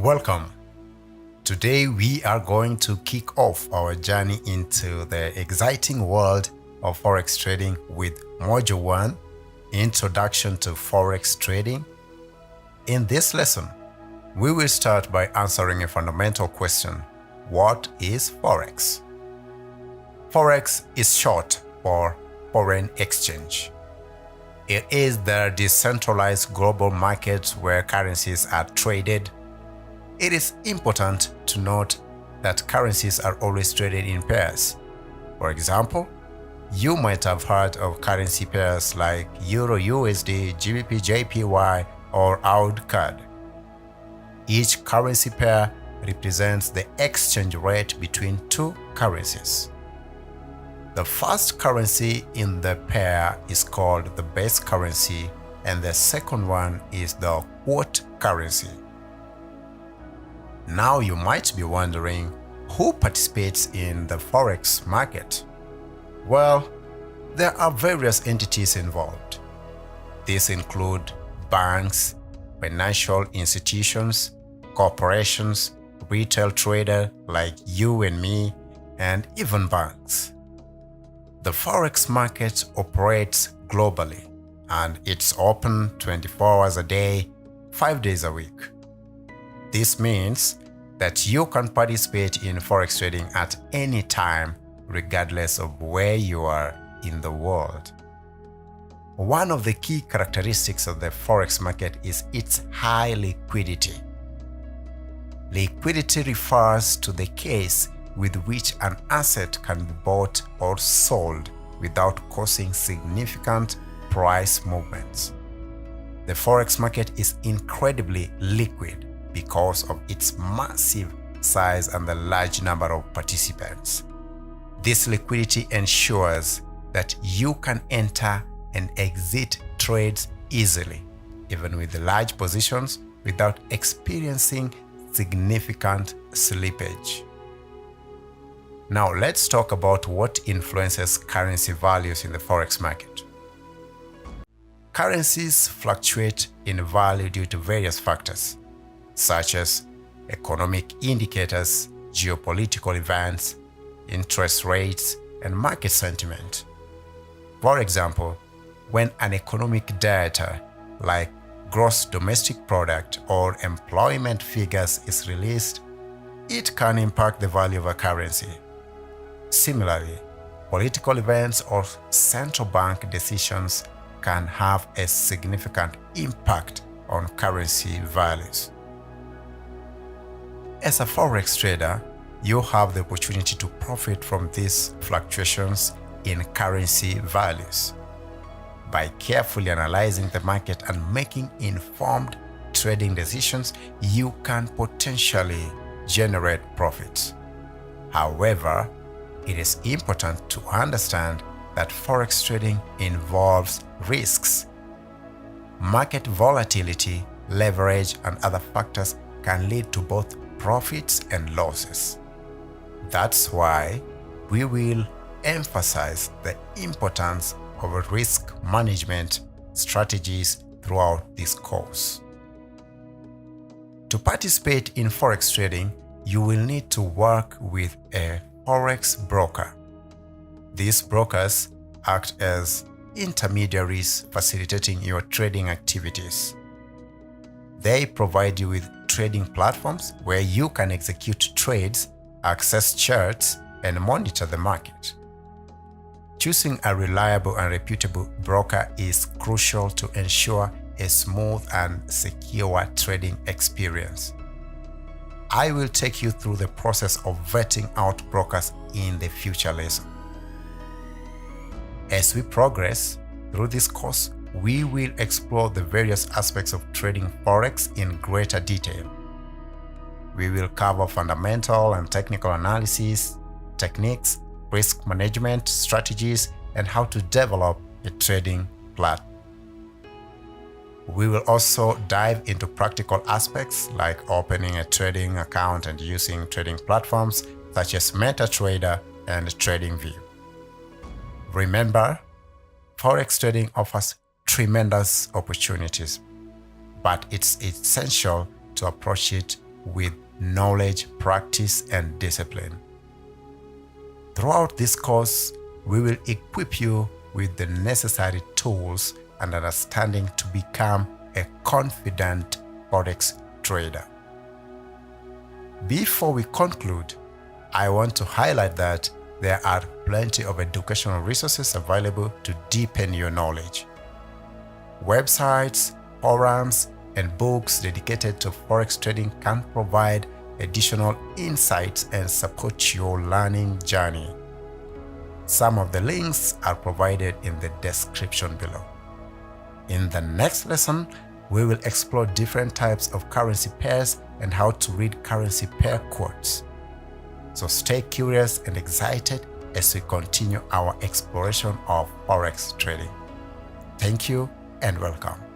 Welcome. Today we are going to kick off our journey into the exciting world of Forex trading with Module 1, Introduction to Forex Trading. In this lesson, we will start by answering a fundamental question: what is Forex? Forex is short for foreign exchange. It is the decentralized global market where currencies are traded. It is important to note that currencies are always traded in pairs. For example, you might have heard of currency pairs like Euro USD, GBP JPY, or AUD CAD. Each currency pair represents the exchange rate between two currencies. The first currency in the pair is called the base currency, and the second one is the quote currency. Now you might be wondering, who participates in the Forex market? Well, there are various entities involved. These include banks, financial institutions, corporations, retail traders like you and me, and even banks. The Forex market operates globally, and it's open 24 hours a day, 5 days a week. This means that you can participate in Forex trading at any time, regardless of where you are in the world. One of the key characteristics of the Forex market is its high liquidity. Liquidity refers to the case with which an asset can be bought or sold without causing significant price movements. The Forex market is incredibly liquid because of its massive size and the large number of participants. This liquidity ensures that you can enter and exit trades easily, even with large positions, without experiencing significant slippage. Now let's talk about what influences currency values in the Forex market. Currencies fluctuate in value due to various factors, such as economic indicators, geopolitical events, interest rates, and market sentiment. For example, when an economic data like gross domestic product or employment figures is released, it can impact the value of a currency. Similarly, political events or central bank decisions can have a significant impact on currency values. As a Forex trader, you have the opportunity to profit from these fluctuations in currency values. By carefully analyzing the market and making informed trading decisions, you can potentially generate profits. However, it is important to understand that Forex trading involves risks. Market volatility, leverage, and other factors can lead to both profits and losses. That's why we will emphasize the importance of risk management strategies throughout this course. To participate in Forex trading, you will need to work with a Forex broker. These brokers act as intermediaries facilitating your trading activities. They provide you with trading platforms where you can execute trades, access charts, and monitor the market. Choosing a reliable and reputable broker is crucial to ensure a smooth and secure trading experience. I will take you through the process of vetting out brokers in the future lesson. As we progress through this course, we will explore the various aspects of trading Forex in greater detail. We will cover fundamental and technical analysis, techniques, risk management strategies, and how to develop a trading platform. We will also dive into practical aspects like opening a trading account and using trading platforms such as MetaTrader and TradingView. Remember, Forex trading offers tremendous opportunities, but it's essential to approach it with knowledge, practice, and discipline. Throughout this course, we will equip you with the necessary tools and understanding to become a confident Forex trader. Before we conclude, I want to highlight that there are plenty of educational resources available to deepen your knowledge. Websites, forums, and books dedicated to Forex trading can provide additional insights and support your learning journey. Some of the links are provided in the description below. In the next lesson, we will explore different types of currency pairs and how to read currency pair quotes. So stay curious and excited as we continue our exploration of Forex trading. Thank you and welcome.